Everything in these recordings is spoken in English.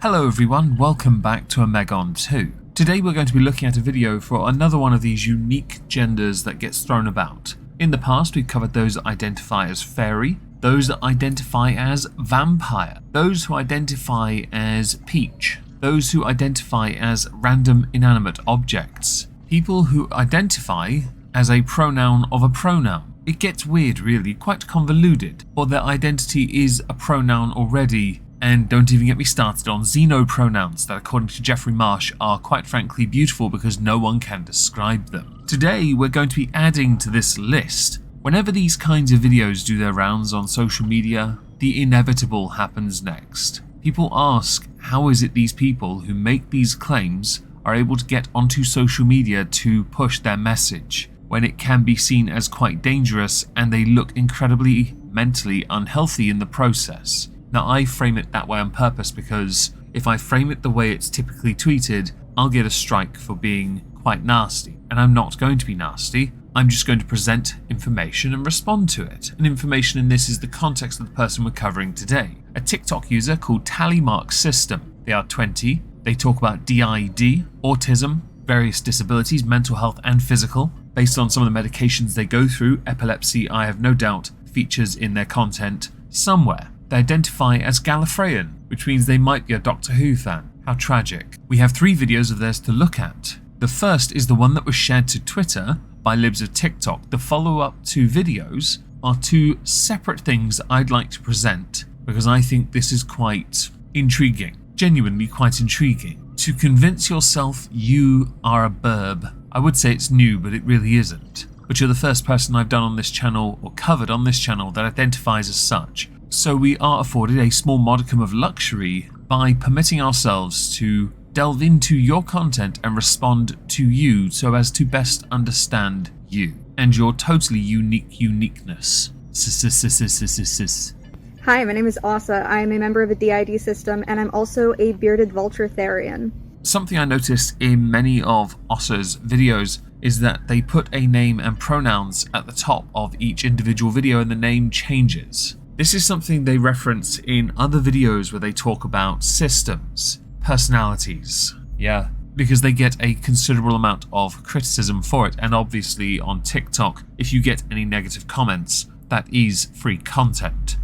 Hello everyone, welcome back to Omegon 2. Today we're going to be looking at a video for another one of these unique genders that gets thrown about. In the past we've covered those that identify as fairy, those that identify as vampire, those who identify as peach, those who identify as random inanimate objects, people who identify as a pronoun of a pronoun. It gets weird really, quite convoluted, or their identity is a pronoun already. And don't even get me started on xenopronouns that, according to Jeffrey Marsh, are quite frankly beautiful because no one can describe them. Today we're going to be adding to this list. Whenever these kinds of videos do their rounds on social media, the inevitable happens next. People ask, how is it these people who make these claims are able to get onto social media to push their message, when it can be seen as quite dangerous and they look incredibly mentally unhealthy in the process. Now I frame it that way on purpose because if I frame it the way it's typically tweeted, I'll get a strike for being quite nasty. And I'm not going to be nasty, I'm just going to present information and respond to it. And information in this is the context of the person we're covering today. A TikTok user called Tallymark System. They are 20, they talk about DID, autism, various disabilities, mental health and physical. Based on some of the medications they go through, epilepsy, I have no doubt, features in their content somewhere. They identify as Gallifreyan, which means they might be a Doctor Who fan. How tragic. We have 3 videos of theirs to look at. The first is the one that was shared to Twitter by libs of TikTok. The follow-up 2 videos are 2 separate things I'd like to present because I think this is quite intriguing. Genuinely quite intriguing. To convince yourself you are a burb. I would say it's new, but it really isn't. But you're the first person I've done on this channel or covered on this channel that identifies as such. So we are afforded a small modicum of luxury by permitting ourselves to delve into your content and respond to you so as to best understand you and your totally unique uniqueness. Hi, my name is Asa. I am a member of the DID system and I'm also a bearded vulture therian. Something I noticed in many of Asa's videos is that they put a name and pronouns at the top of each individual video and the name changes. This is something they reference in other videos where they talk about systems, personalities. Yeah, because they get a considerable amount of criticism for it, and obviously on TikTok, if you get any negative comments, that is free content.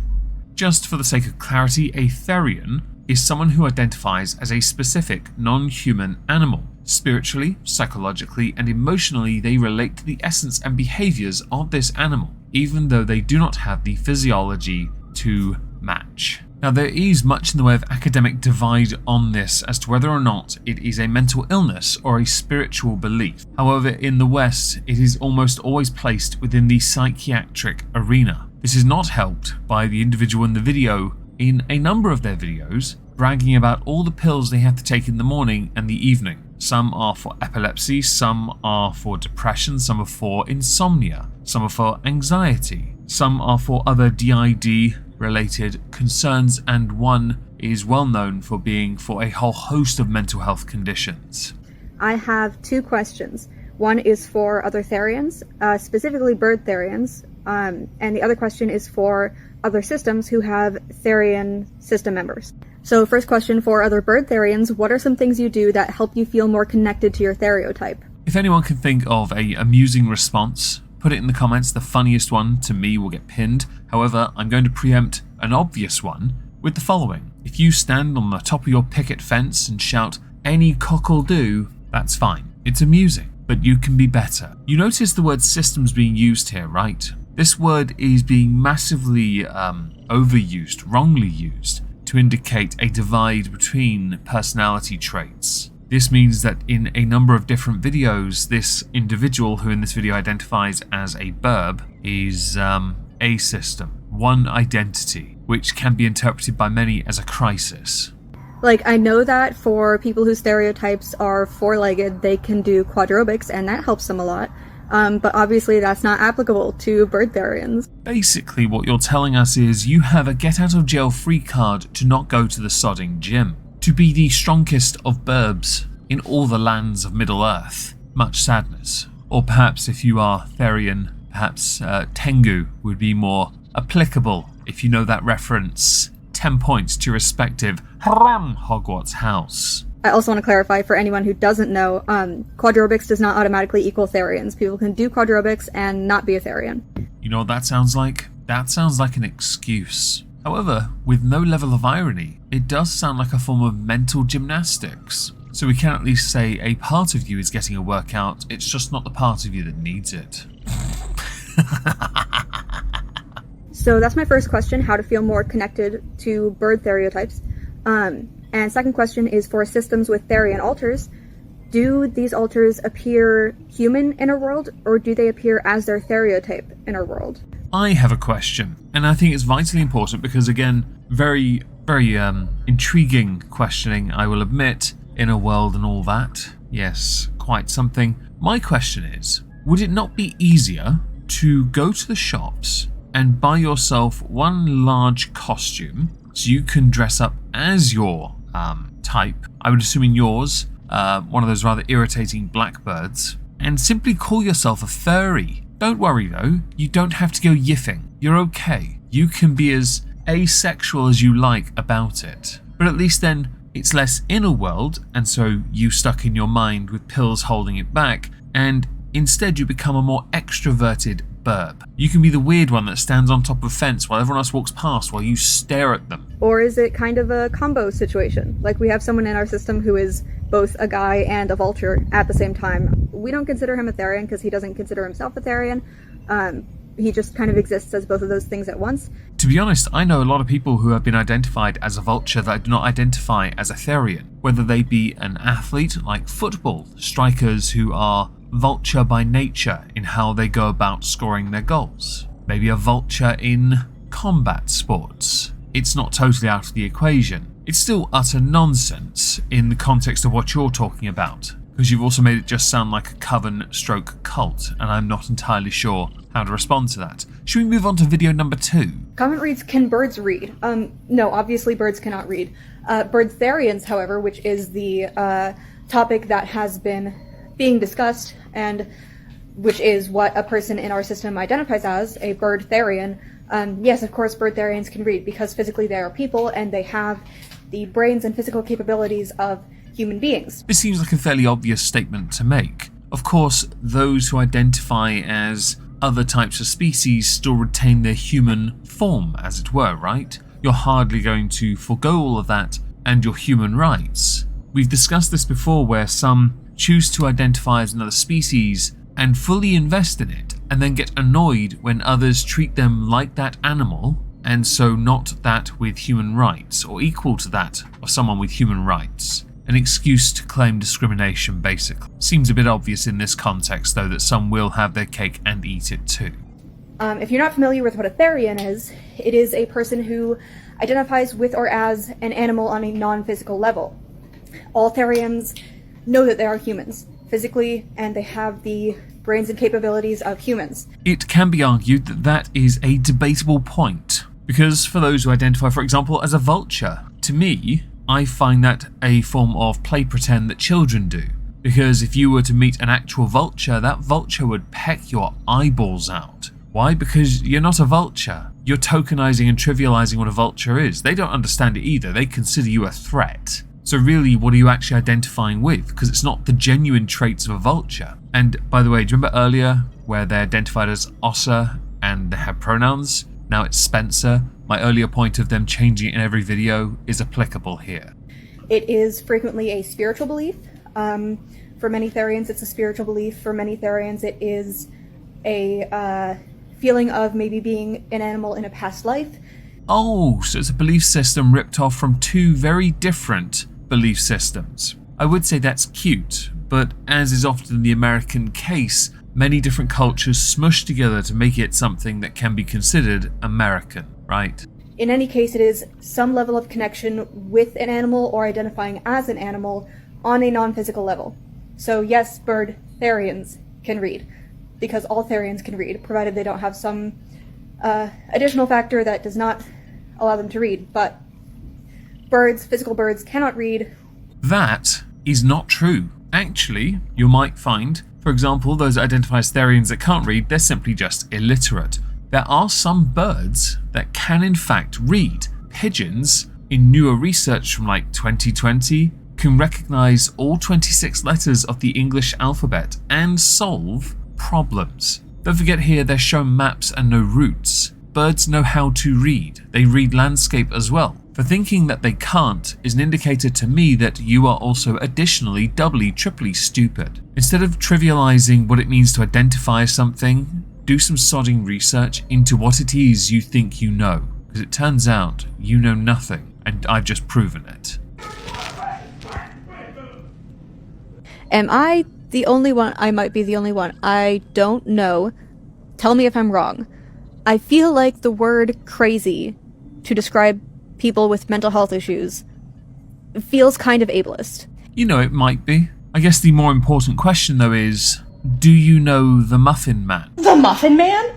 Just for the sake of clarity, a therian is someone who identifies as a specific non-human animal. Spiritually, psychologically, and emotionally, they relate to the essence and behaviors of this animal, even though they do not have the physiology to match. Now, there is much in the way of academic divide on this as to whether or not it is a mental illness or a spiritual belief. However, in the West, it is almost always placed within the psychiatric arena. This is not helped by the individual in the video in a number of their videos, bragging about all the pills they have to take in the morning and the evening. Some are for epilepsy, some are for depression, some are for insomnia, some are for anxiety, some are for other DID related concerns, and one is well known for being for a whole host of mental health conditions. I have 2 questions. One is for other therians, specifically bird therians, and the other question is for other systems who have therian system members. So first question for other bird therians, what are some things you do that help you feel more connected to your theriotype? If anyone can think of an amusing response, put it in the comments. The funniest one to me will get pinned. However, I'm going to preempt an obvious one with the following. If you stand on the top of your picket fence and shout, "Any cock'll do," that's fine. It's amusing, but you can be better. You notice the word systems being used here, right? This word is being massively overused, wrongly used, to indicate a divide between personality traits. This means that in a number of different videos, this individual who in this video identifies as a burb is a system, one identity, which can be interpreted by many as a crisis. Like, I know that for people whose stereotypes are 4-legged, they can do quadrobics and that helps them a lot. But obviously that's not applicable to bird therians. Basically what you're telling us is you have a get out of jail free card to not go to the sodding gym. To be the strongest of burbs in all the lands of Middle Earth. Much sadness. Or perhaps if you are therian, perhaps Tengu would be more applicable if you know that reference. 10 points to your respective Hogwarts house. I also want to clarify for anyone who doesn't know, quadrobics does not automatically equal Therians. People can do quadrobics and not be a Therian. You know what that sounds like? That sounds like an excuse. However, with no level of irony, it does sound like a form of mental gymnastics. So we can at least say a part of you is getting a workout, it's just not the part of you that needs it. So that's my first question, how to feel more connected to bird stereotypes. And second question is for systems with Therian alters. Do these alters appear human in our world, or do they appear as their stereotype in our world? I have a question, and I think it's vitally important because, again, very intriguing questioning, I will admit, in a world and all that. Yes, quite something. My question is, would it not be easier to go to the shops and buy yourself one large costume so you can dress up as your type? I would assume in yours, one of those rather irritating blackbirds, and simply call yourself a furry. Don't worry though, you don't have to go yiffing. You're okay. You can be as asexual as you like about it. But at least then it's less inner world, and so you stuck in your mind with pills holding it back, and instead you become a more extroverted burb. You can be the weird one that stands on top of a fence while everyone else walks past while you stare at them. Or is it kind of a combo situation? Like we have someone in our system who is both a guy and a vulture at the same time. We don't consider him a Therian because he doesn't consider himself a Therian. He just kind of exists as both of those things at once. To be honest, I know a lot of people who have been identified as a vulture that do not identify as a Therian, whether they be an athlete like football, strikers who are vulture by nature in how they go about scoring their goals, maybe a vulture in combat sports. It's not totally out of the equation. It's still utter nonsense in the context of what you're talking about, because you've also made it just sound like a coven stroke cult, and I'm not entirely sure how to respond to that. Should we move on to video number 2? Comment reads, can birds read? No, obviously birds cannot read. Bird Therians, however, which is the topic that has been being discussed, and which is what a person in our system identifies as, a bird Therian. Yes, of course, bird Therians can read, because physically they are people, and they have the brains and physical capabilities of human beings. This seems like a fairly obvious statement to make. Of course, those who identify as other types of species still retain their human form, as it were, right? You're hardly going to forgo all of that and your human rights. We've discussed this before, where some choose to identify as another species and fully invest in it, and then get annoyed when others treat them like that animal, and so not that with human rights, or equal to that of someone with human rights. An excuse to claim discrimination, basically. Seems a bit obvious in this context, though, that some will have their cake and eat it too. If you're not familiar with what a Therian is, it is a person who identifies with or as an animal on a non-physical level. All Therians know that they are humans, physically, and they have the brains and capabilities of humans. It can be argued that that is a debatable point, because for those who identify, for example, as a vulture, to me, I find that a form of play pretend that children do. Because if you were to meet an actual vulture, that vulture would peck your eyeballs out. Why? Because you're not a vulture. You're tokenizing and trivializing what a vulture is. They don't understand it either. They consider you a threat. So really, what are you actually identifying with? Because it's not the genuine traits of a vulture. And by the way, do you remember earlier where they identified as Ossa and they have pronouns? Now it's Spencer. My earlier point of them changing it in every video is applicable here. It is frequently a spiritual belief. For many Therians, it's a spiritual belief. For many Therians, it is a feeling of maybe being an animal in a past life. Oh, so it's a belief system ripped off from two very different belief systems. I would say that's cute, but as is often the American case, many different cultures smush together to make it something that can be considered American, right? In any case, it is some level of connection with an animal or identifying as an animal on a non-physical level. So yes, bird Therians can read, because all Therians can read, provided they don't have some additional factor that does not allow them to read. But birds, physical birds, cannot read. That is not true. Actually, you might find, for example, those that identify as Therians that can't read, they're simply just illiterate. There are some birds that can in fact read. pigeons, in newer research from like 2020, can recognize all 26 letters of the English alphabet and solve problems. Don't forget here they're shown maps and no routes. Birds know how to read. They read landscape as well. For thinking that they can't is an indicator to me that you are also additionally doubly, triply stupid. Instead of trivializing what it means to identify something, do some sodding research into what it is you think you know, because it turns out you know nothing, and I've just proven it. Am I the only one? I might be the only one. I don't know. Tell me if I'm wrong. I feel like the word crazy to describe people with mental health issues feels kind of ableist. You know, it might be. I guess the more important question though is, do you know the Muffin Man? The Muffin Man?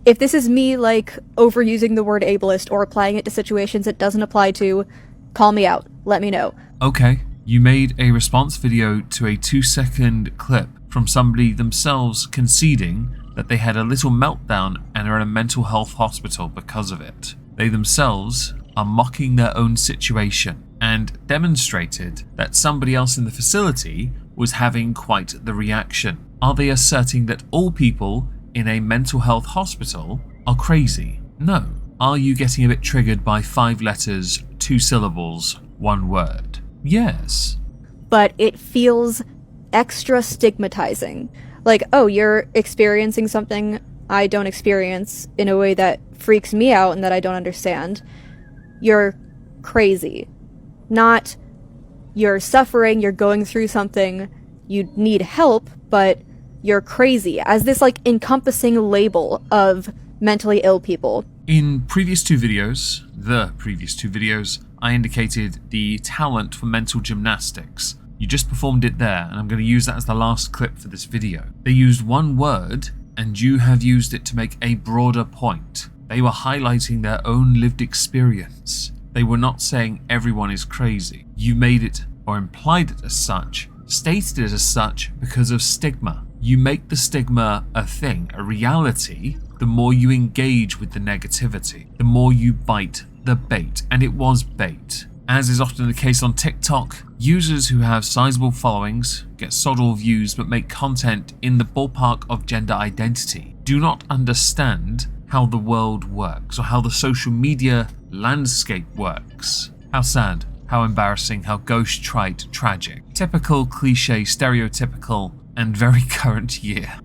If this is me, like, overusing the word ableist or applying it to situations it doesn't apply to, call me out. Let me know. Okay, you made a response video to a 2-second clip from somebody themselves conceding that they had a little meltdown and are in a mental health hospital because of it. They themselves are mocking their own situation and demonstrated that somebody else in the facility was having quite the reaction. Are they asserting that all people in a mental health hospital are crazy? No. Are you getting a bit triggered by 5 letters, 2 syllables, 1 word? Yes. But it feels extra stigmatizing. Like, oh, you're experiencing something I don't experience in a way that freaks me out and that I don't understand. You're crazy. Not, you're suffering, you're going through something, you need help, but you're crazy, as this, like, encompassing label of mentally ill people. In the previous two videos, I indicated the talent for mental gymnastics. You just performed it there, and I'm going to use that as the last clip for this video. They used 1 word, and you have used it to make a broader point. They were highlighting their own lived experience. They were not saying everyone is crazy. You made it, or implied it as such, stated it as such because of stigma. You make the stigma a thing, a reality, the more you engage with the negativity, the more you bite the bait, and it was bait. As is often the case on TikTok, users who have sizable followings, get sod all views but make content in the ballpark of gender identity, do not understand how the world works or how the social media landscape works. How sad, how embarrassing, how gauche, trite, tragic. Typical, cliche, stereotypical, and very current year.